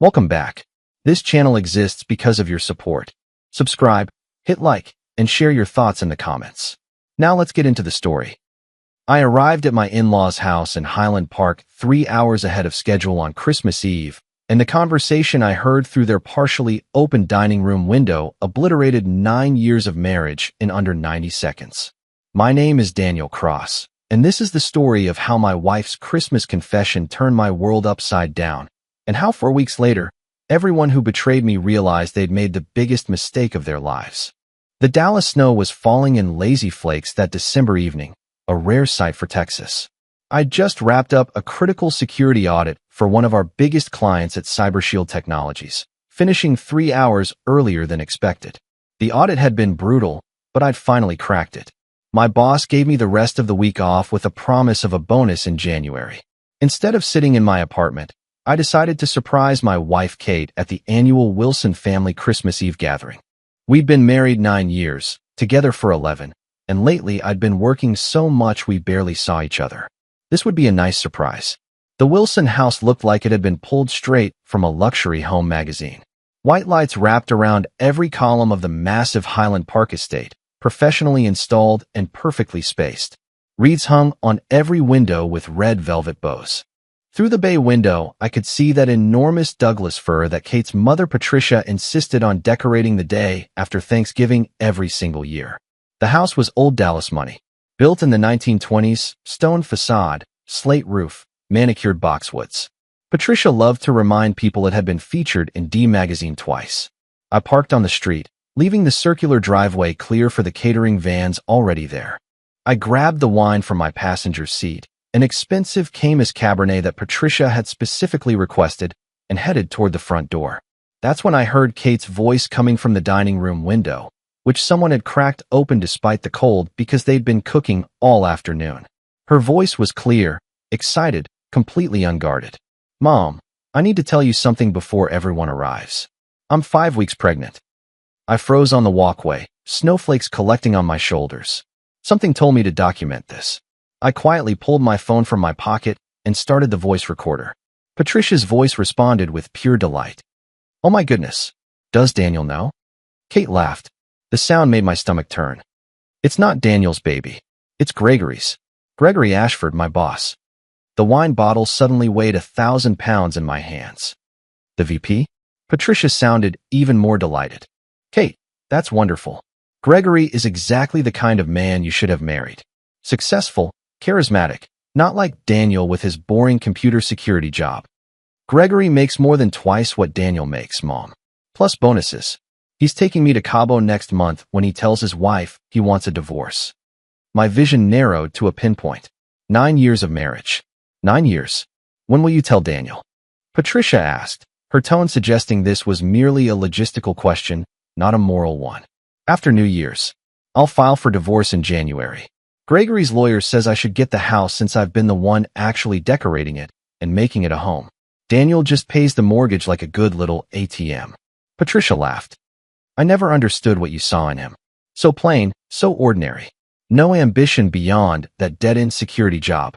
Welcome back. This channel exists because of your support. Subscribe, hit like, and share your thoughts in the comments. Now let's get into the story. I arrived at my in-laws' house in Highland Park 3 hours ahead of schedule on Christmas Eve, and the conversation I heard through their partially open dining room window obliterated 9 years of marriage in under 90 seconds. My name is Daniel Cross, and this is the story of how my wife's Christmas confession turned my world upside down, and how 4 weeks later, everyone who betrayed me realized they'd made the biggest mistake of their lives. The Dallas snow was falling in lazy flakes that December evening, a rare sight for Texas. I'd just wrapped up a critical security audit for one of our biggest clients at CyberShield Technologies, finishing 3 hours earlier than expected. The audit had been brutal, but I'd finally cracked it. My boss gave me the rest of the week off with a promise of a bonus in January. Instead of sitting in my apartment, I decided to surprise my wife Kate at the annual Wilson family Christmas Eve gathering. We'd been married 9 years, together for 11, and lately I'd been working so much we barely saw each other. This would be a nice surprise. The Wilson house looked like it had been pulled straight from a luxury home magazine. White lights wrapped around every column of the massive Highland Park estate, professionally installed and perfectly spaced. Wreaths hung on every window with red velvet bows. Through the bay window, I could see that enormous Douglas fir that Kate's mother Patricia insisted on decorating the day after Thanksgiving every single year. The house was old Dallas money. Built in the 1920s, stone facade, slate roof, manicured boxwoods. Patricia loved to remind people it had been featured in D magazine twice. I parked on the street, leaving the circular driveway clear for the catering vans already there. I grabbed the wine from my passenger's seat, an expensive Caymus Cabernet that Patricia had specifically requested, and headed toward the front door. That's when I heard Kate's voice coming from the dining room window, which someone had cracked open despite the cold because they'd been cooking all afternoon. Her voice was clear, excited, completely unguarded. "Mom, I need to tell you something before everyone arrives. I'm 5 weeks pregnant." I froze on the walkway, snowflakes collecting on my shoulders. Something told me to document this. I quietly pulled my phone from my pocket and started the voice recorder. Patricia's voice responded with pure delight. "Oh my goodness. Does Daniel know?" Kate laughed. The sound made my stomach turn. "It's not Daniel's baby. It's Gregory's. Gregory Ashford, my boss." The wine bottle suddenly weighed 1,000 pounds in my hands. "The VP?" Patricia sounded even more delighted. "Kate, that's wonderful. Gregory is exactly the kind of man you should have married. Successful, charismatic, not like Daniel with his boring computer security job. Gregory makes more than twice what Daniel makes, Mom. Plus bonuses. He's taking me to Cabo next month when he tells his wife he wants a divorce." My vision narrowed to a pinpoint. 9 years of marriage. 9 years. "When will you tell Daniel?" Patricia asked, her tone suggesting this was merely a logistical question, not a moral one. "After New Year's. I'll file for divorce in January. Gregory's lawyer says I should get the house since I've been the one actually decorating it and making it a home. Daniel just pays the mortgage like a good little ATM." Patricia laughed. "I never understood what you saw in him. So plain, so ordinary. No ambition beyond that dead-end security job.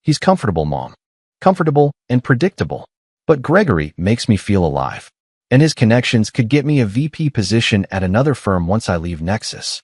He's comfortable, Mom. Comfortable and predictable. But Gregory makes me feel alive. And his connections could get me a VP position at another firm once I leave Nexus."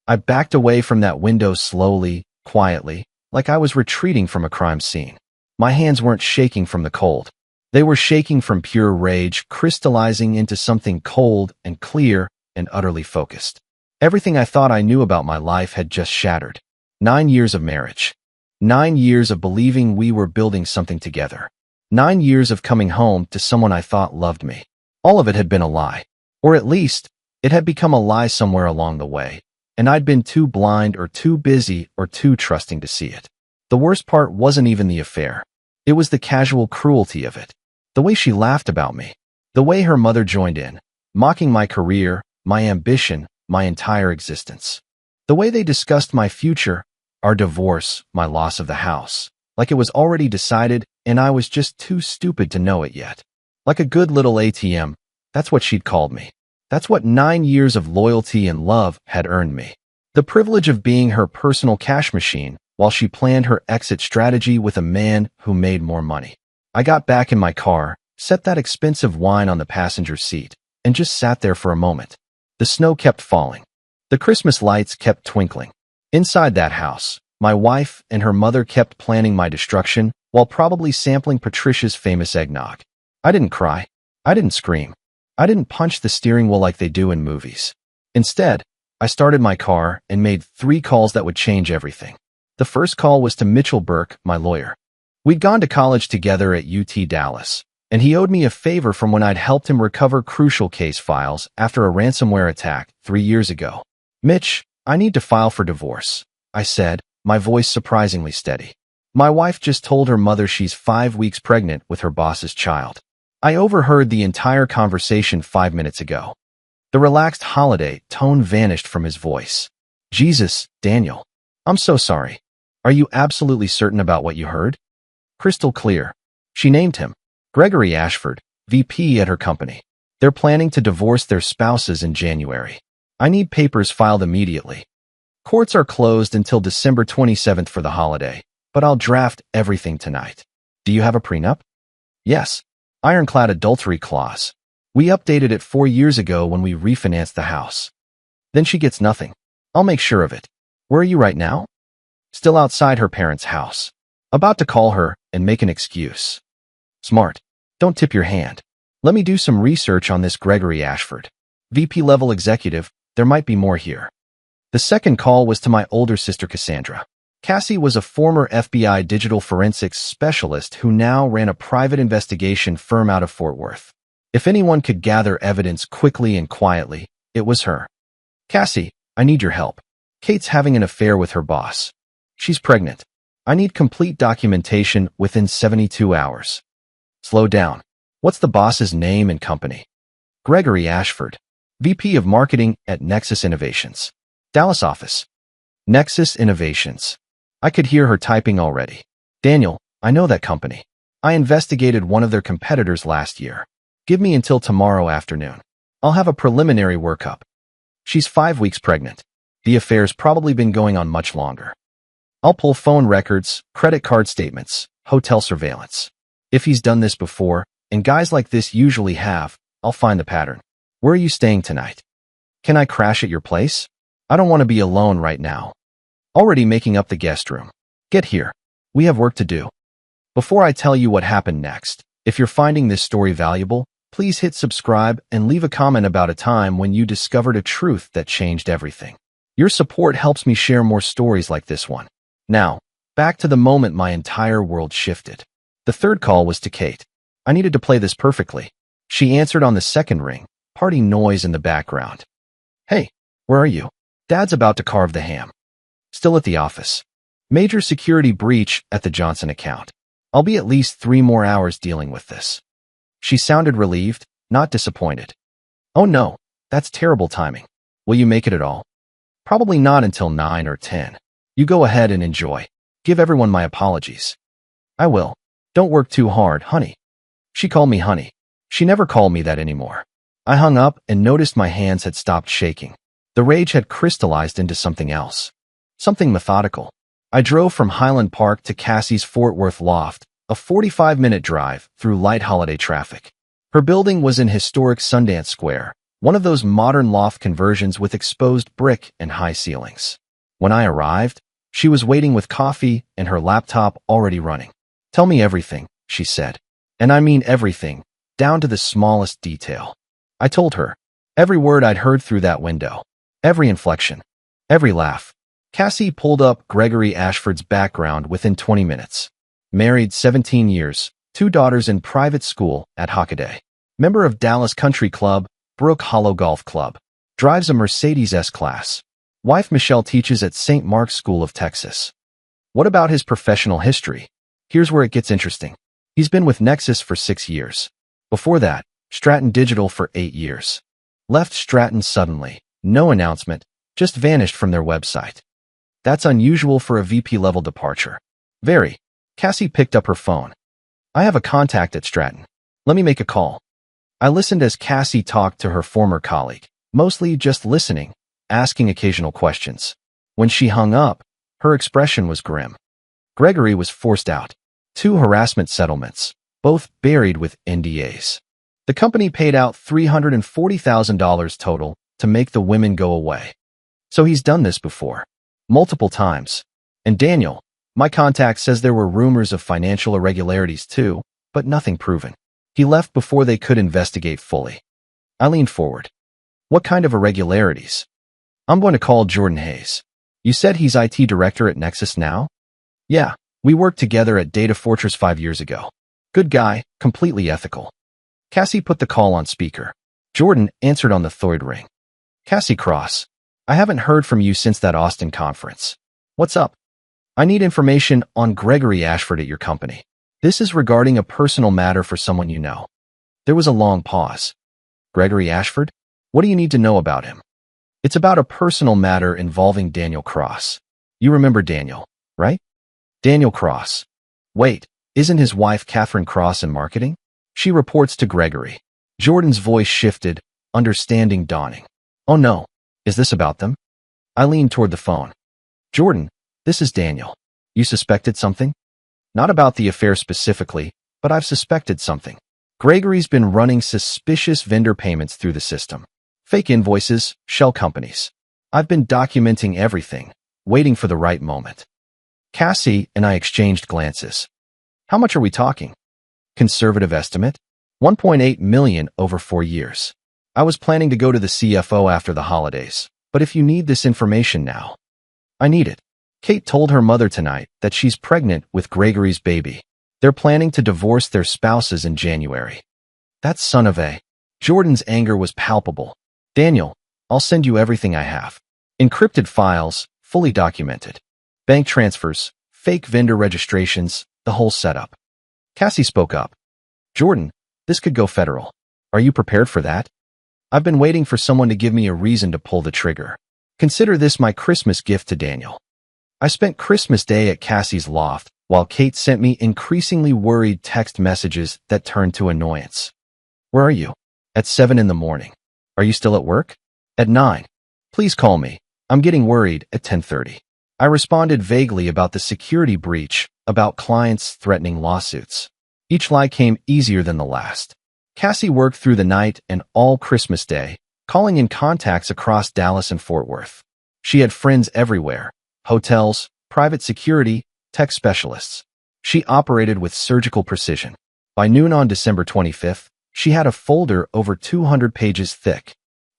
I backed away from that window slowly, quietly, like I was retreating from a crime scene. My hands weren't shaking from the cold. They were shaking from pure rage, crystallizing into something cold and clear and utterly focused. Everything I thought I knew about my life had just shattered. 9 years of marriage. 9 years of believing we were building something together. 9 years of coming home to someone I thought loved me. All of it had been a lie. Or at least, it had become a lie somewhere along the way, and I'd been too blind or too busy or too trusting to see it. The worst part wasn't even the affair. It was the casual cruelty of it. The way she laughed about me. The way her mother joined in, mocking my career, my ambition, my entire existence. The way they discussed my future, our divorce, my loss of the house, like it was already decided and I was just too stupid to know it yet. Like a good little ATM, that's what she'd called me. That's what 9 years of loyalty and love had earned me. The privilege of being her personal cash machine while she planned her exit strategy with a man who made more money. I got back in my car, set that expensive wine on the passenger seat, and just sat there for a moment. The snow kept falling. The Christmas lights kept twinkling. Inside that house, my wife and her mother kept planning my destruction while probably sampling Patricia's famous eggnog. I didn't cry. I didn't scream. I didn't punch the steering wheel like they do in movies. Instead, I started my car and made 3 calls that would change everything. The first call was to Mitchell Burke, my lawyer. We'd gone to college together at UT Dallas, and he owed me a favor from when I'd helped him recover crucial case files after a ransomware attack 3 years ago. "Mitch, I need to file for divorce," I said, my voice surprisingly steady. My wife just told her mother she's 5 weeks pregnant with her boss's child. I overheard the entire conversation 5 minutes ago. The relaxed holiday tone vanished from his voice. "Jesus, Daniel. I'm so sorry. Are you absolutely certain about what you heard?" "Crystal clear." She named him. Gregory Ashford, VP at her company. They're planning to divorce their spouses in January. I need papers filed immediately. Courts are closed until December 27th for the holiday, but I'll draft everything tonight. "Do you have a prenup?" "Yes. Ironclad adultery clause. We updated it 4 years ago when we refinanced the house." "Then she gets nothing. I'll make sure of it. Where are you right now?" "Still outside her parents' house. About to call her and make an excuse." "Smart. Don't tip your hand. Let me do some research on this Gregory Ashford. VP-level executive, there might be more here." The second call was to my older sister Cassandra. Cassie was a former FBI digital forensics specialist who now ran a private investigation firm out of Fort Worth. If anyone could gather evidence quickly and quietly, it was her. "Cassie, I need your help. Kate's having an affair with her boss. She's pregnant. I need complete documentation within 72 hours. "Slow down. What's the boss's name and company?" "Gregory Ashford, VP of Marketing at Nexus Innovations. Dallas office." "Nexus Innovations." I could hear her typing already. "Daniel, I know that company. I investigated one of their competitors last year. Give me until tomorrow afternoon. I'll have a preliminary workup." She's 5 weeks pregnant. The affair's probably been going on much longer. I'll pull phone records, credit card statements, hotel surveillance. If he's done this before, and guys like this usually have, I'll find the pattern. "Where are you staying tonight?" "Can I crash at your place? I don't want to be alone right now." "Already making up the guest room. Get here. We have work to do." Before I tell you what happened next, if you're finding this story valuable, please hit subscribe and leave a comment about a time when you discovered a truth that changed everything. Your support helps me share more stories like this one. Now, back to the moment my entire world shifted. The third call was to Kate. I needed to play this perfectly. She answered on the second ring, party noise in the background. "Hey, where are you?" "Dad's about to carve the ham." "Still at the office." "Major security breach at the Johnson account. I'll be at least 3 more hours dealing with this." She sounded relieved, not disappointed. "Oh no, that's terrible timing. Will you make it at all?" "Probably not until 9 or 10. You go ahead and enjoy. Give everyone my apologies." "I will. Don't work too hard, honey." She called me honey. She never called me that anymore. I hung up and noticed my hands had stopped shaking. The rage had crystallized into something else. Something methodical. I drove from Highland Park to Cassie's Fort Worth loft, a 45-minute drive through light holiday traffic. Her building was in historic Sundance Square, one of those modern loft conversions with exposed brick and high ceilings. When I arrived, she was waiting with coffee and her laptop already running. "Tell me everything," she said. And I mean everything, down to the smallest detail. I told her. Every word I'd heard through that window. Every inflection. Every laugh. Cassie pulled up Gregory Ashford's background within 20 minutes. Married 17 years, 2 daughters in private school at Hockaday. Member of Dallas Country Club, Brook Hollow Golf Club. Drives a Mercedes S-Class. Wife Michelle teaches at St. Mark's School of Texas. What about his professional history? Here's where it gets interesting. He's been with Nexus for 6 years. Before that, Stratton Digital for 8 years. Left Stratton suddenly. No announcement, just vanished from their website. That's unusual for a VP-level departure. Very. Cassie picked up her phone. "I have a contact at Stratton. Let me make a call." I listened as Cassie talked to her former colleague, mostly just listening, asking occasional questions. When she hung up, her expression was grim. Gregory was forced out. 2 harassment settlements, both buried with NDAs. The company paid out $340,000 total to make the women go away. So he's done this before, multiple times. And Daniel, my contact, says there were rumors of financial irregularities too, but nothing proven. He left before they could investigate fully. I leaned forward. What kind of irregularities? I'm going to call Jordan Hayes. You said he's IT director at Nexus now? Yeah, we worked together at Data Fortress 5 years ago. Good guy, completely ethical. Cassie put the call on speaker. Jordan answered on the third ring. Cassie Cross, I haven't heard from you since that Austin conference. What's up? I need information on Gregory Ashford at your company. This is regarding a personal matter for someone you know. There was a long pause. Gregory Ashford? What do you need to know about him? It's about a personal matter involving Daniel Cross. You remember Daniel, right? Daniel Cross. Wait, isn't his wife Catherine Cross in marketing? She reports to Gregory. Jordan's voice shifted, understanding dawning. Oh no, is this about them? I leaned toward the phone. Jordan, this is Daniel. You suspected something? Not about the affair specifically, but I've suspected something. Gregory's been running suspicious vendor payments through the system. Fake invoices, shell companies. I've been documenting everything, waiting for the right moment. Cassie and I exchanged glances. How much are we talking? Conservative estimate? 1.8 million over 4 years. I was planning to go to the CFO after the holidays, but if you need this information now, I need it. Kate told her mother tonight that she's pregnant with Gregory's baby. They're planning to divorce their spouses in January. That son of a... Jordan's anger was palpable. Daniel, I'll send you everything I have. Encrypted files, fully documented. Bank transfers, fake vendor registrations, the whole setup. Cassie spoke up. Jordan, this could go federal. Are you prepared for that? I've been waiting for someone to give me a reason to pull the trigger. Consider this my Christmas gift to Daniel. I spent Christmas Day at Cassie's loft, while Kate sent me increasingly worried text messages that turned to annoyance. Where are you? At 7 in the morning. Are you still at work? At 9. Please call me. I'm getting worried at 10:30. I responded vaguely about the security breach, about clients threatening lawsuits. Each lie came easier than the last. Cassie worked through the night and all Christmas Day, calling in contacts across Dallas and Fort Worth. She had friends everywhere. Hotels, private security, tech specialists. She operated with surgical precision. By noon on December 25th, she had a folder over 200 pages thick.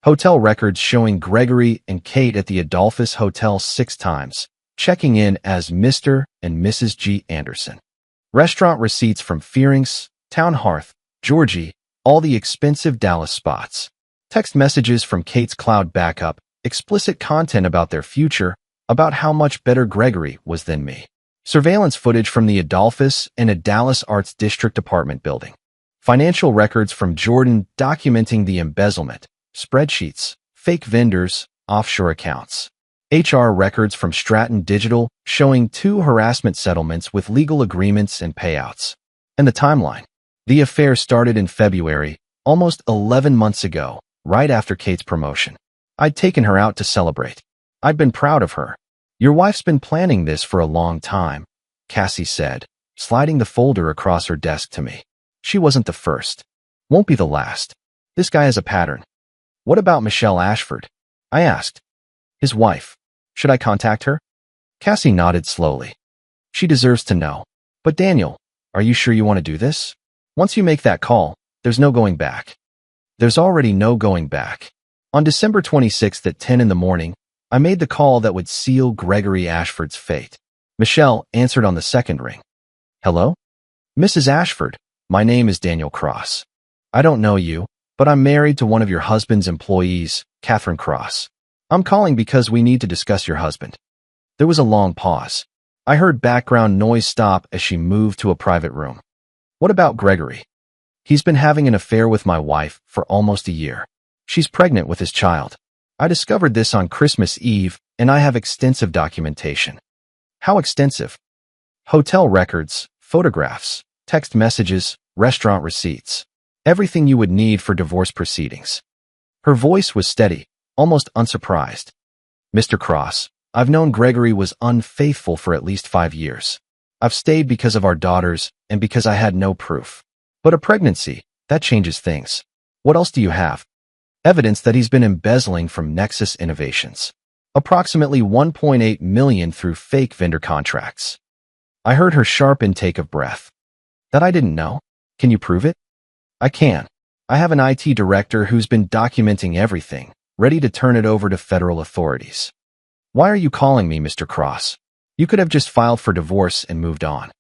Hotel records showing Gregory and Kate at the Adolphus Hotel 6 times, checking in as Mr. and Mrs. G. Anderson. Restaurant receipts from Fearing's, Town Hearth, Georgie, all the expensive Dallas spots. Text messages from Kate's cloud backup, explicit content about their future, about how much better Gregory was than me. Surveillance footage from the Adolphus and a Dallas Arts District apartment building. Financial records from Jordan documenting the embezzlement. Spreadsheets, fake vendors, offshore accounts. HR records from Stratton Digital showing 2 harassment settlements with legal agreements and payouts. And the timeline. The affair started in February, almost 11 months ago, right after Kate's promotion. I'd taken her out to celebrate. I'd been proud of her. Your wife's been planning this for a long time, Cassie said, sliding the folder across her desk to me. She wasn't the first. Won't be the last. This guy has a pattern. What about Michelle Ashford? I asked. His wife. Should I contact her? Cassie nodded slowly. She deserves to know. But Daniel, are you sure you want to do this? Once you make that call, there's no going back. There's already no going back. On December 26th at 10 in the morning, I made the call that would seal Gregory Ashford's fate. Michelle answered on the second ring. Hello? Mrs. Ashford, my name is Daniel Cross. I don't know you, but I'm married to one of your husband's employees, Catherine Cross. I'm calling because we need to discuss your husband. There was a long pause. I heard background noise stop as she moved to a private room. What about Gregory? He's been having an affair with my wife for almost a year. She's pregnant with his child. I discovered this on Christmas Eve, and I have extensive documentation. How extensive? Hotel records, photographs, text messages, restaurant receipts. Everything you would need for divorce proceedings. Her voice was steady, almost unsurprised. Mr. Cross, I've known Gregory was unfaithful for at least 5 years. I've stayed because of our daughters and because I had no proof. But a pregnancy, that changes things. What else do you have? Evidence that he's been embezzling from Nexus Innovations. Approximately 1.8 million through fake vendor contracts. I heard her sharp intake of breath. That I didn't know? Can you prove it? I can. I have an IT director who's been documenting everything, ready to turn it over to federal authorities. Why are you calling me, Mr. Cross? You could have just filed for divorce and moved on.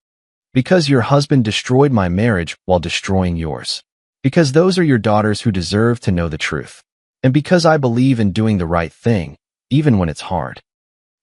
Because your husband destroyed my marriage while destroying yours. Because those are your daughters who deserve to know the truth. And because I believe in doing the right thing, even when it's hard.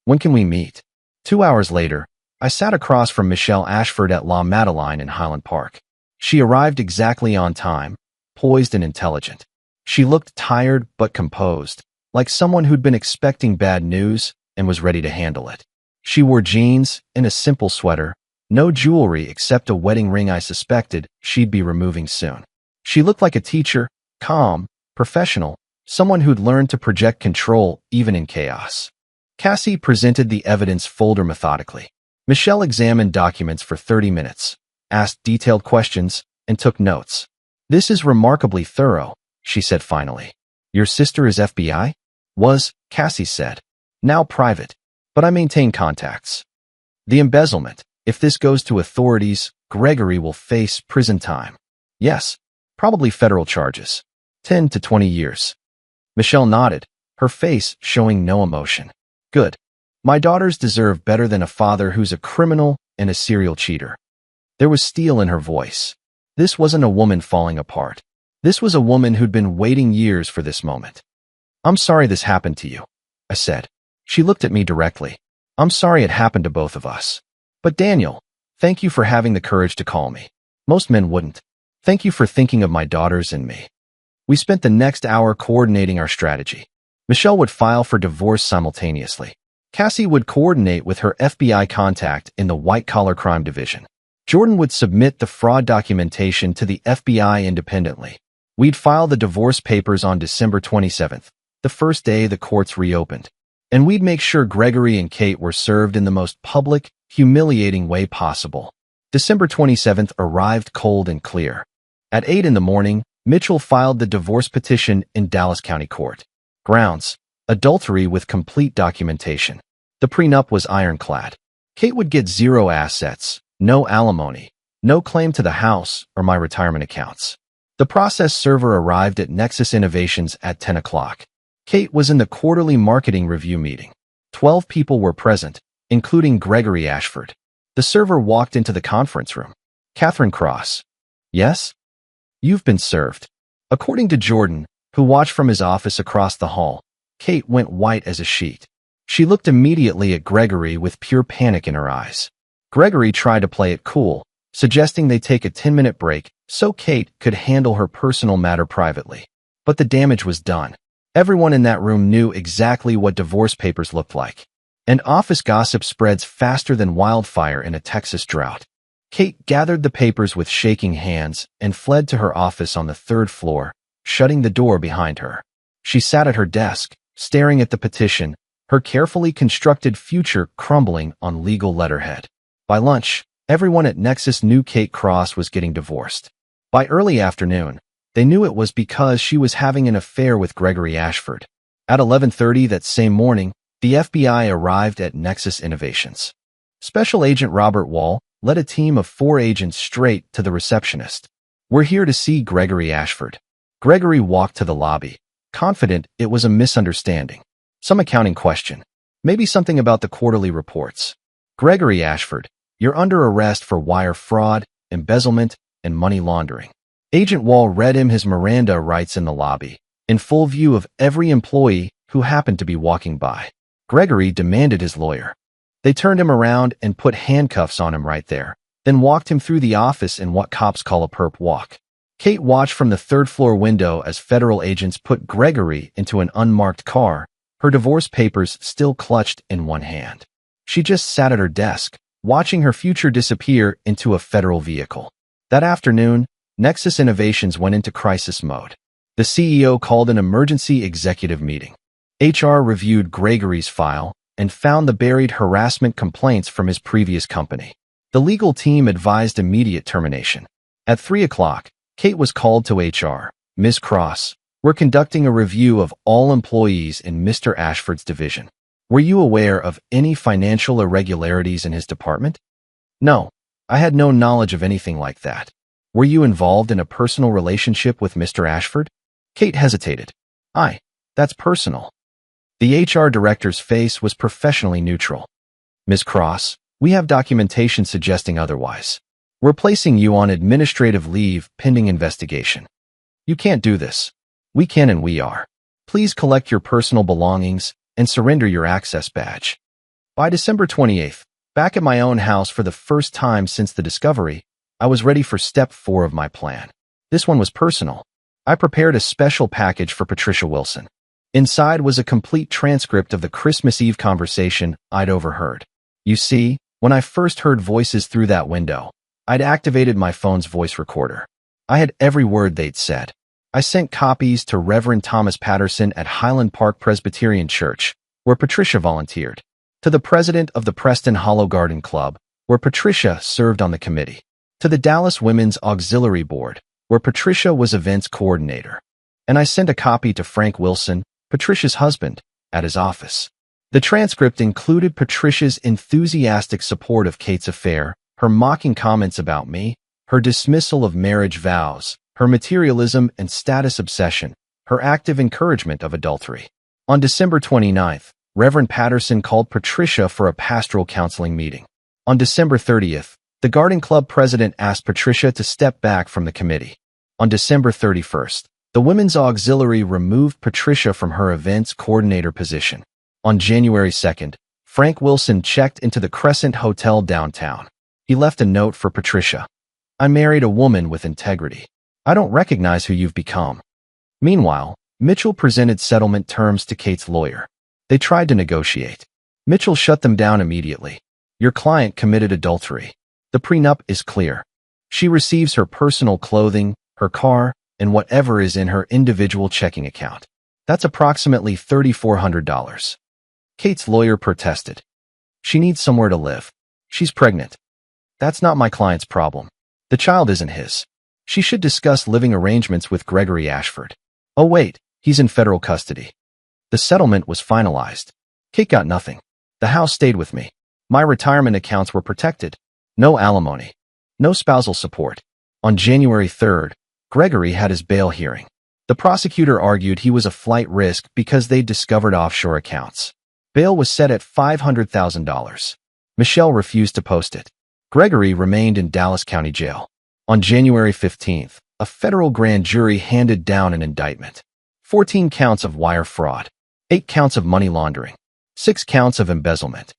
When can we meet? 2 hours later, I sat across from Michelle Ashford at La Madeleine in Highland Park. She arrived exactly on time, poised and intelligent. She looked tired but composed, like someone who'd been expecting bad news and was ready to handle it. She wore jeans and a simple sweater, no jewelry except a wedding ring I suspected she'd be removing soon. She looked like a teacher, calm, professional, someone who'd learned to project control even in chaos. Cassie presented the evidence folder methodically. Michelle examined documents for 30 minutes, asked detailed questions, and took notes. This is remarkably thorough, she said finally. Your sister is FBI? Was, Cassie said. Now private, but I maintain contacts. The embezzlement. If this goes to authorities, Gregory will face prison time. Yes, probably federal charges. 10 to 20 years. Michelle nodded, her face showing no emotion. Good. My daughters deserve better than a father who's a criminal and a serial cheater. There was steel in her voice. This wasn't a woman falling apart. This was a woman who'd been waiting years for this moment. I'm sorry this happened to you, I said. She looked at me directly. I'm sorry it happened to both of us. But Daniel, thank you for having the courage to call me. Most men wouldn't. Thank you for thinking of my daughters and me. We spent the next hour coordinating our strategy. Michelle would file for divorce simultaneously. Cassie would coordinate with her FBI contact in the white-collar crime division. Jordan would submit the fraud documentation to the FBI independently. We'd file the divorce papers on December 27th, the first day the courts reopened. And we'd make sure Gregory and Kate were served in the most public, humiliating way possible. December 27th arrived cold and clear. At 8 in the morning, Mitchell filed the divorce petition in Dallas County Court. Grounds: adultery with complete documentation. The prenup was ironclad. Kate would get 0 assets, no alimony, no claim to the house or my retirement accounts. The process server arrived at Nexus Innovations at 10 o'clock. Kate was in the quarterly marketing review meeting. 12 people were present, including Gregory Ashford. The server walked into the conference room. Catherine Cross. Yes? You've been served. According to Jordan, who watched from his office across the hall, Kate went white as a sheet. She looked immediately at Gregory with pure panic in her eyes. Gregory tried to play it cool, suggesting they take a 10-minute break so Kate could handle her personal matter privately. But the damage was done. Everyone in that room knew exactly what divorce papers looked like. And office gossip spreads faster than wildfire in a Texas drought. Kate gathered the papers with shaking hands and fled to her office on the 3rd floor, shutting the door behind her. She sat at her desk, staring at the petition, her carefully constructed future crumbling on legal letterhead. By lunch, everyone at Nexus knew Kate Cross was getting divorced. By early afternoon, they knew it was because she was having an affair with Gregory Ashford. At 11:30 that same morning, the FBI arrived at Nexus Innovations. Special Agent Robert Wall led a team of 4 agents straight to the receptionist. We're here to see Gregory Ashford. Gregory walked to the lobby, confident it was a misunderstanding. Some accounting question. Maybe something about the quarterly reports. Gregory Ashford, you're under arrest for wire fraud, embezzlement, and money laundering. Agent Wall read him his Miranda rights in the lobby, in full view of every employee who happened to be walking by. Gregory demanded his lawyer. They turned him around and put handcuffs on him right there, then walked him through the office in what cops call a perp walk. Kate watched from the 3rd floor window as federal agents put Gregory into an unmarked car, her divorce papers still clutched in one hand. She just sat at her desk, watching her future disappear into a federal vehicle. That afternoon, Nexus Innovations went into crisis mode. The CEO called an emergency executive meeting. HR reviewed Gregory's file and found the buried harassment complaints from his previous company. The legal team advised immediate termination. At 3 o'clock, Kate was called to HR. Ms. Cross, we're conducting a review of all employees in Mr. Ashford's division. Were you aware of any financial irregularities in his department? No, I had no knowledge of anything like that. Were you involved in a personal relationship with Mr. Ashford? Kate hesitated. That's personal. The HR director's face was professionally neutral. Ms. Cross, we have documentation suggesting otherwise. We're placing you on administrative leave pending investigation. You can't do this. We can and we are. Please collect your personal belongings and surrender your access badge. By December 28th, back at my own house for the first time since the discovery, I was ready for step 4 of my plan. This one was personal. I prepared a special package for Patricia Wilson. Inside was a complete transcript of the Christmas Eve conversation I'd overheard. You see, when I first heard voices through that window, I'd activated my phone's voice recorder. I had every word they'd said. I sent copies to Reverend Thomas Patterson at Highland Park Presbyterian Church, where Patricia volunteered, to the president of the Preston Hollow Garden Club, where Patricia served on the committee, to the Dallas Women's Auxiliary Board, where Patricia was events coordinator. And I sent a copy to Frank Wilson, Patricia's husband, at his office. The transcript included Patricia's enthusiastic support of Kate's affair, her mocking comments about me, her dismissal of marriage vows, her materialism and status obsession, her active encouragement of adultery. On December 29th, Reverend Patterson called Patricia for a pastoral counseling meeting. On December 30th, the Garden Club president asked Patricia to step back from the committee. On December 31st, the Women's Auxiliary removed Patricia from her events coordinator position. On January 2nd, Frank Wilson checked into the Crescent Hotel downtown. He left a note for Patricia. I married a woman with integrity. I don't recognize who you've become. Meanwhile, Mitchell presented settlement terms to Kate's lawyer. They tried to negotiate. Mitchell shut them down immediately. Your client committed adultery. The prenup is clear. She receives her personal clothing, her car, and whatever is in her individual checking account. That's approximately $3,400. Kate's lawyer protested. She needs somewhere to live. She's pregnant. That's not my client's problem. The child isn't his. She should discuss living arrangements with Gregory Ashford. Oh wait, he's in federal custody. The settlement was finalized. Kate got nothing. The house stayed with me. My retirement accounts were protected. No alimony. No spousal support. On January 3rd, Gregory had his bail hearing. The prosecutor argued he was a flight risk because they'd discovered offshore accounts. Bail was set at $500,000. Michelle refused to post it. Gregory remained in Dallas County Jail. On January 15th, a federal grand jury handed down an indictment. 14 counts of wire fraud, 8 counts of money laundering, 6 counts of embezzlement.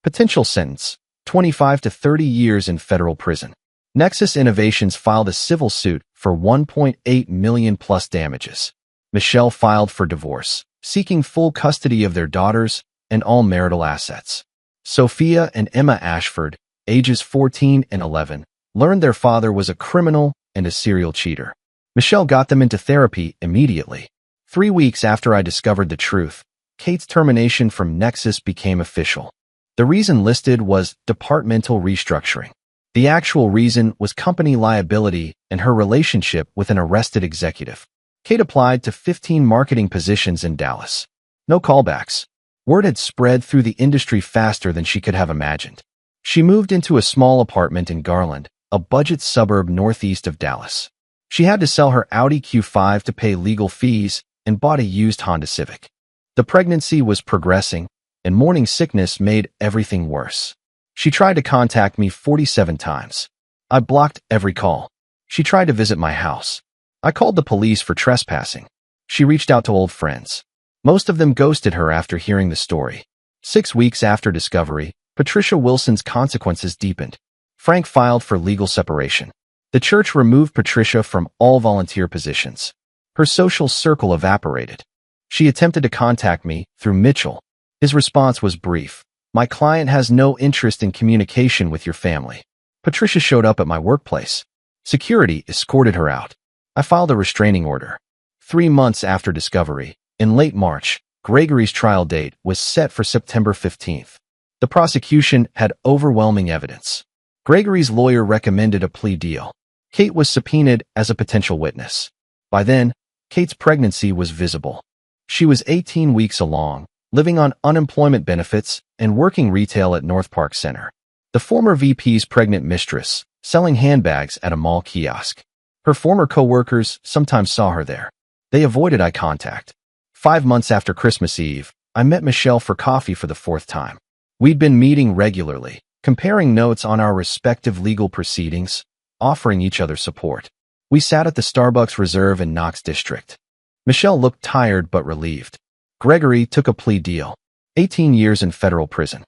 Potential sentence, 25 to 30 years in federal prison. Nexus Innovations filed a civil suit for $1.8 million plus damages. Michelle filed for divorce, seeking full custody of their daughters and all marital assets. Sophia and Emma Ashford, ages 14 and 11, learned their father was a criminal and a serial cheater. Michelle got them into therapy immediately. 3 weeks after I discovered the truth, Kate's termination from Nexus became official. The reason listed was departmental restructuring. The actual reason was company liability and her relationship with an arrested executive. Kate applied to 15 marketing positions in Dallas. No callbacks. Word had spread through the industry faster than she could have imagined. She moved into a small apartment in Garland, a budget suburb northeast of Dallas. She had to sell her Audi Q5 to pay legal fees and bought a used Honda Civic. The pregnancy was progressing, and morning sickness made everything worse. She tried to contact me 47 times. I blocked every call. She tried to visit my house. I called the police for trespassing. She reached out to old friends. Most of them ghosted her after hearing the story. 6 weeks after discovery, Patricia Wilson's consequences deepened. Frank filed for legal separation. The church removed Patricia from all volunteer positions. Her social circle evaporated. She attempted to contact me through Mitchell. His response was brief. My client has no interest in communication with your family. Patricia showed up at my workplace. Security escorted her out. I filed a restraining order. 3 months after discovery, in late March, Gregory's trial date was set for September 15th. The prosecution had overwhelming evidence. Gregory's lawyer recommended a plea deal. Kate was subpoenaed as a potential witness. By then, Kate's pregnancy was visible. She was 18 weeks along, living on unemployment benefits and working retail at North Park Center. The former VP's pregnant mistress, selling handbags at a mall kiosk. Her former co-workers sometimes saw her there. They avoided eye contact. 5 months after Christmas Eve, I met Michelle for coffee for the 4th time. We'd been meeting regularly, comparing notes on our respective legal proceedings, offering each other support. We sat at the Starbucks Reserve in Knox District. Michelle looked tired but relieved. Gregory took a plea deal. 18 years in federal prison.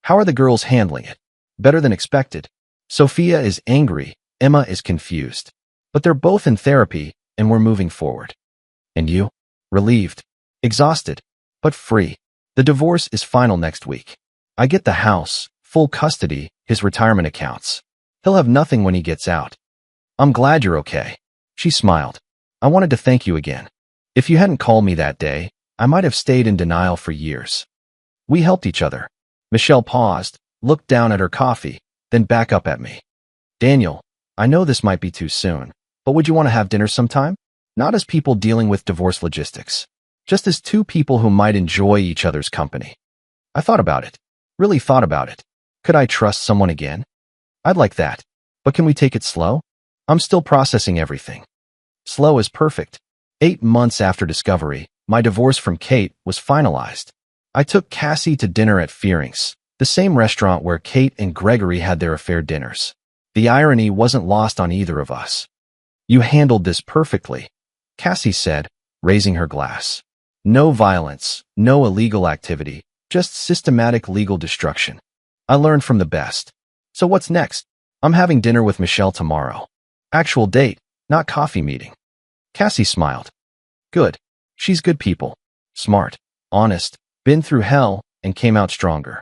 How are the girls handling it? Better than expected. Sophia is angry, Emma is confused. But they're both in therapy, and we're moving forward. And you? Relieved. Exhausted. But free. The divorce is final next week. I get the house, full custody, his retirement accounts. He'll have nothing when he gets out. I'm glad you're okay. She smiled. I wanted to thank you again. If you hadn't called me that day, I might have stayed in denial for years. We helped each other. Michelle paused, looked down at her coffee, then back up at me. Daniel, I know this might be too soon, but would you want to have dinner sometime? Not as people dealing with divorce logistics. Just as two people who might enjoy each other's company. I thought about it. Really thought about it. Could I trust someone again? I'd like that. But can we take it slow? I'm still processing everything. Slow is perfect. 8 months after discovery, my divorce from Kate was finalized. I took Cassie to dinner at Fearing's, the same restaurant where Kate and Gregory had their affair dinners. The irony wasn't lost on either of us. You handled this perfectly, Cassie said, raising her glass. No violence, no illegal activity, just systematic legal destruction. I learned from the best. So what's next? I'm having dinner with Michelle tomorrow. Actual date, not coffee meeting. Cassie smiled. Good. She's good people. Smart, honest, been through hell, and came out stronger.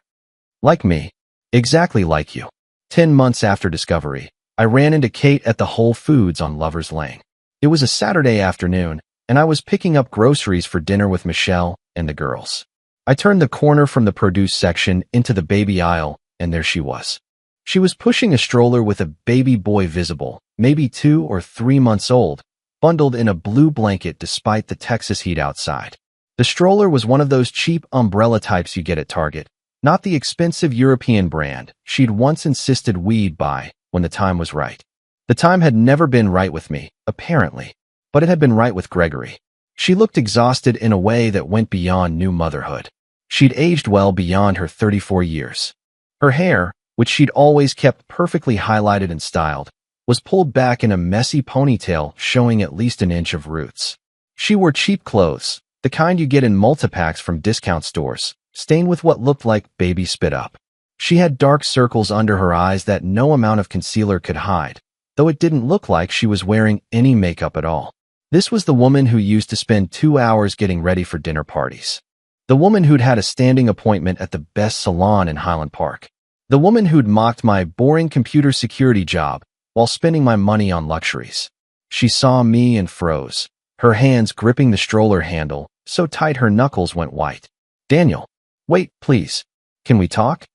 Like me. Exactly like you. 10 months after discovery, I ran into Kate at the Whole Foods on Lover's Lane. It was a Saturday afternoon, and I was picking up groceries for dinner with Michelle and the girls. I turned the corner from the produce section into the baby aisle, and there she was. She was pushing a stroller with a baby boy visible, maybe 2 or 3 months old, bundled in a blue blanket despite the Texas heat outside. The stroller was one of those cheap umbrella types you get at Target, not the expensive European brand she'd once insisted we'd buy when the time was right. The time had never been right with me, apparently, but it had been right with Gregory. She looked exhausted in a way that went beyond new motherhood. She'd aged well beyond her 34 years. Her hair, which she'd always kept perfectly highlighted and styled, was pulled back in a messy ponytail showing at least an inch of roots. She wore cheap clothes, the kind you get in multi-packs from discount stores, stained with what looked like baby spit up. She had dark circles under her eyes that no amount of concealer could hide, though it didn't look like she was wearing any makeup at all. This was the woman who used to spend 2 hours getting ready for dinner parties. The woman who'd had a standing appointment at the best salon in Highland Park. The woman who'd mocked my boring computer security job while spending my money on luxuries. She saw me and froze, her hands gripping the stroller handle so tight her knuckles went white. Daniel, wait, please. Can we talk?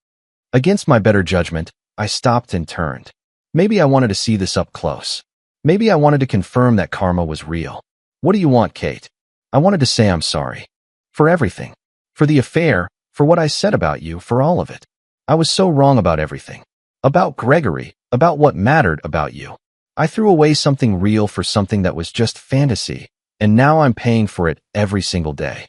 Against my better judgment, I stopped and turned. Maybe I wanted to see this up close. Maybe I wanted to confirm that karma was real. What do you want, Kate? I wanted to say I'm sorry. For everything. For the affair, for what I said about you, for all of it. I was so wrong about everything. About Gregory, about what mattered about you. I threw away something real for something that was just fantasy, and now I'm paying for it every single day.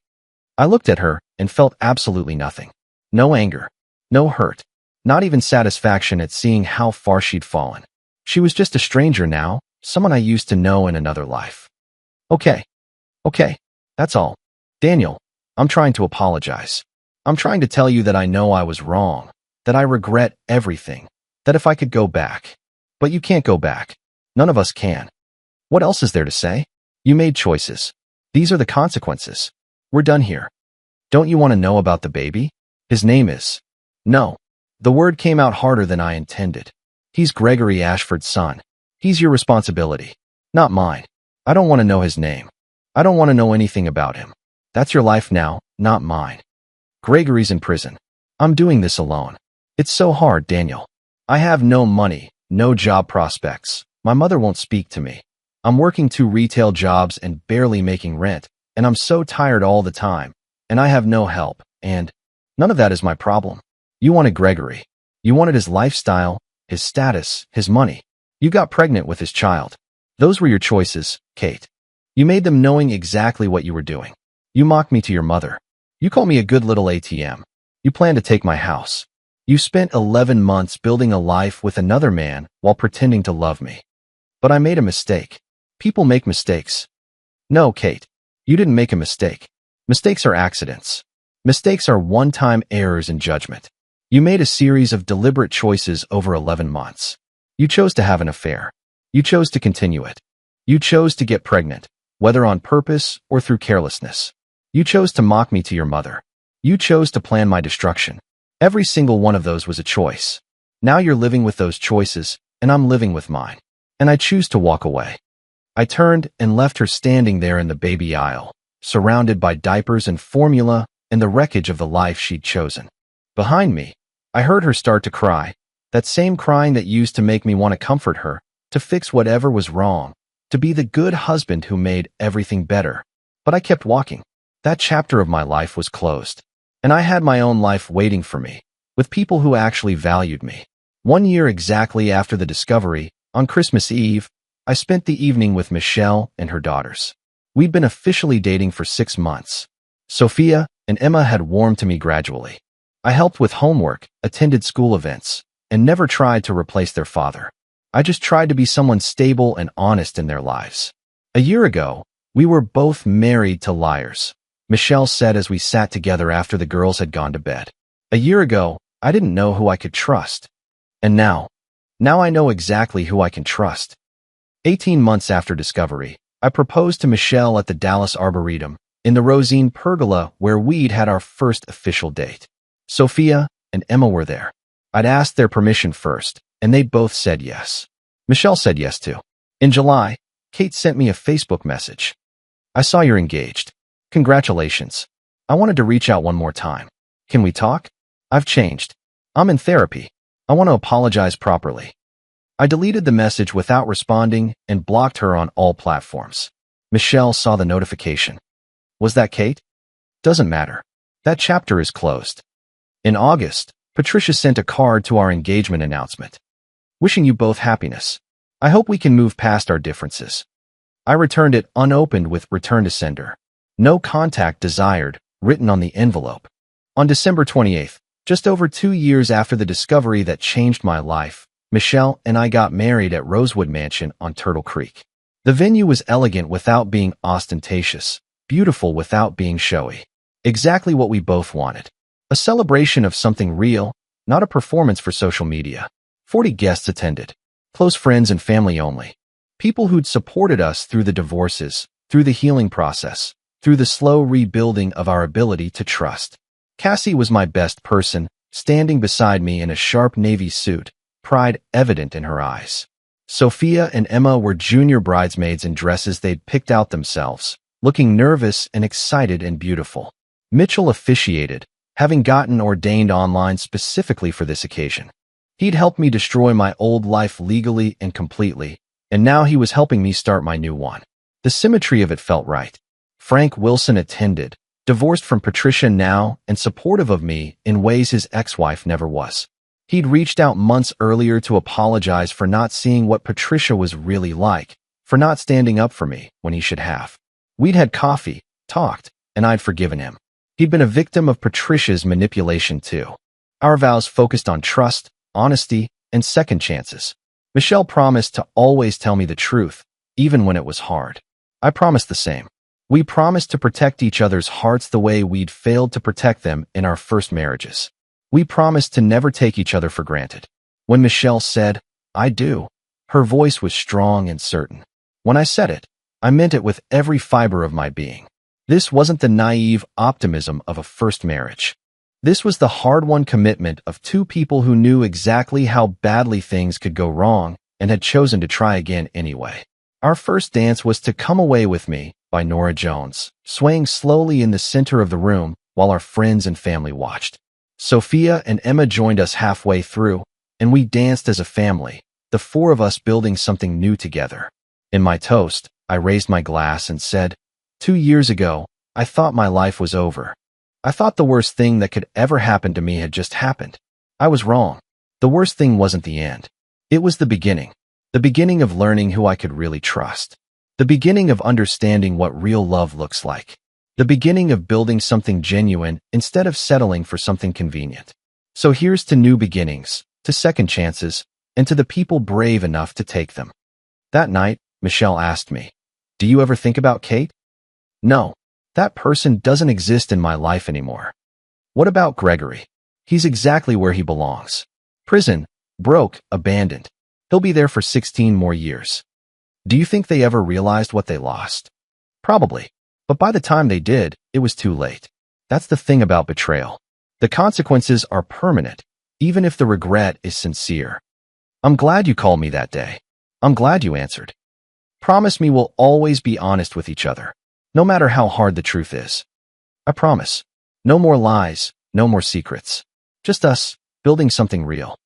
I looked at her and felt absolutely nothing. No anger. No hurt. Not even satisfaction at seeing how far she'd fallen. She was just a stranger now, someone I used to know in another life. Okay. That's all. Daniel, I'm trying to apologize. I'm trying to tell you that I know I was wrong, that I regret everything, that if I could go back. But you can't go back. None of us can. What else is there to say? You made choices. These are the consequences. We're done here. Don't you want to know about the baby? His name is... No. The word came out harder than I intended. He's Gregory Ashford's son. He's your responsibility, not mine. I don't want to know his name. I don't want to know anything about him. That's your life now, not mine. Gregory's in prison. I'm doing this alone. It's so hard, Daniel. I have no money, no job prospects. My mother won't speak to me. I'm working 2 retail jobs and barely making rent, and I'm so tired all the time, and I have no help, and none of that is my problem. You wanted Gregory. You wanted his lifestyle, his status, his money. You got pregnant with his child. Those were your choices, Kate. You made them knowing exactly what you were doing. You mocked me to your mother. You called me a good little ATM. You planned to take my house. You spent 11 months building a life with another man while pretending to love me. But I made a mistake. People make mistakes. No, Kate, you didn't make a mistake. Mistakes are accidents. Mistakes are one-time errors in judgment. You made a series of deliberate choices over 11 months. You chose to have an affair. You chose to continue it. You chose to get pregnant, whether on purpose or through carelessness. You chose to mock me to your mother. You chose to plan my destruction. Every single one of those was a choice. Now you're living with those choices, and I'm living with mine. And I choose to walk away. I turned and left her standing there in the baby aisle, surrounded by diapers and formula and the wreckage of the life she'd chosen. Behind me, I heard her start to cry, that same crying that used to make me want to comfort her, to fix whatever was wrong, to be the good husband who made everything better. But I kept walking. That chapter of my life was closed. And I had my own life waiting for me, with people who actually valued me. 1 year exactly after the discovery, on Christmas Eve, I spent the evening with Michelle and her daughters. We'd been officially dating for 6 months. Sophia and Emma had warmed to me gradually. I helped with homework, attended school events, and never tried to replace their father. I just tried to be someone stable and honest in their lives. A year ago, we were both married to liars, Michelle said as we sat together after the girls had gone to bed. A year ago, I didn't know who I could trust. And now I know exactly who I can trust. 18 months after discovery, I proposed to Michelle at the Dallas Arboretum, in the Rosine Pergola where we'd had our first official date. Sophia and Emma were there. I'd asked their permission first, and they both said yes. Michelle said yes too. In July, Kate sent me a Facebook message. I saw you're engaged. Congratulations. I wanted to reach out one more time. Can we talk? I've changed. I'm in therapy. I want to apologize properly. I deleted the message without responding and blocked her on all platforms. Michelle saw the notification. Was that Kate? Doesn't matter. That chapter is closed. In August, Patricia sent a card to our engagement announcement. Wishing you both happiness. I hope we can move past our differences. I returned it unopened with return to sender. No contact desired, written on the envelope. On December 28th, just over 2 years after the discovery that changed my life, Michelle and I got married at Rosewood Mansion on Turtle Creek. The venue was elegant without being ostentatious, beautiful without being showy. Exactly what we both wanted. A celebration of something real, not a performance for social media. 40 guests attended. Close friends and family only. People who'd supported us through the divorces, through the healing process, through the slow rebuilding of our ability to trust. Cassie was my best person, standing beside me in a sharp navy suit, pride evident in her eyes. Sophia and Emma were junior bridesmaids in dresses they'd picked out themselves, looking nervous and excited and beautiful. Mitchell officiated, having gotten ordained online specifically for this occasion. He'd helped me destroy my old life legally and completely, and now he was helping me start my new one. The symmetry of it felt right. Frank Wilson attended, divorced from Patricia now and supportive of me in ways his ex-wife never was. He'd reached out months earlier to apologize for not seeing what Patricia was really like, for not standing up for me when he should have. We'd had coffee, talked, and I'd forgiven him. He'd been a victim of Patricia's manipulation too. Our vows focused on trust, honesty, and second chances. Michelle promised to always tell me the truth, even when it was hard. I promised the same. We promised to protect each other's hearts the way we'd failed to protect them in our first marriages. We promised to never take each other for granted. When Michelle said, "I do," her voice was strong and certain. When I said it, I meant it with every fiber of my being. This wasn't the naive optimism of a first marriage. This was the hard-won commitment of two people who knew exactly how badly things could go wrong and had chosen to try again anyway. Our first dance was To Come Away With Me by Norah Jones, swaying slowly in the center of the room while our friends and family watched. Sophia and Emma joined us halfway through, and we danced as a family, the four of us building something new together. In my toast, I raised my glass and said, 2 years ago, I thought my life was over. I thought the worst thing that could ever happen to me had just happened. I was wrong. The worst thing wasn't the end. It was the beginning. The beginning of learning who I could really trust. The beginning of understanding what real love looks like. The beginning of building something genuine instead of settling for something convenient. So here's to new beginnings, to second chances, and to the people brave enough to take them. That night, Michelle asked me, "Do you ever think about Kate?" "No. That person doesn't exist in my life anymore." "What about Gregory?" "He's exactly where he belongs. Prison, broke, abandoned. He'll be there for 16 more years." "Do you think they ever realized what they lost?" "Probably. But by the time they did, it was too late." That's the thing about betrayal. The consequences are permanent, even if the regret is sincere. "I'm glad you called me that day." "I'm glad you answered." "Promise me we'll always be honest with each other, no matter how hard the truth is." "I promise. No more lies, no more secrets. Just us, building something real."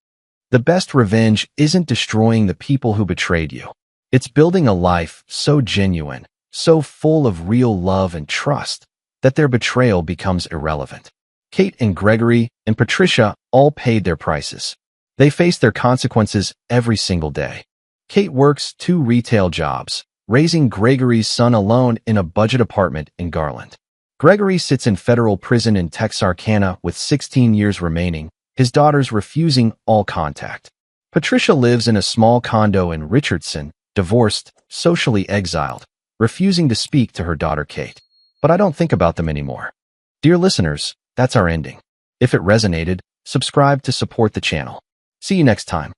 The best revenge isn't destroying the people who betrayed you. It's building a life so genuine, so full of real love and trust, that their betrayal becomes irrelevant. Kate and Gregory and Patricia all paid their prices. They face their consequences every single day. Kate works 2 retail jobs, raising Gregory's son alone in a budget apartment in Garland. Gregory sits in federal prison in Texarkana with 16 years remaining, his daughters refusing all contact. Patricia lives in a small condo in Richardson, divorced, socially exiled, refusing to speak to her daughter Kate. But I don't think about them anymore. Dear listeners, that's our ending. If it resonated, subscribe to support the channel. See you next time.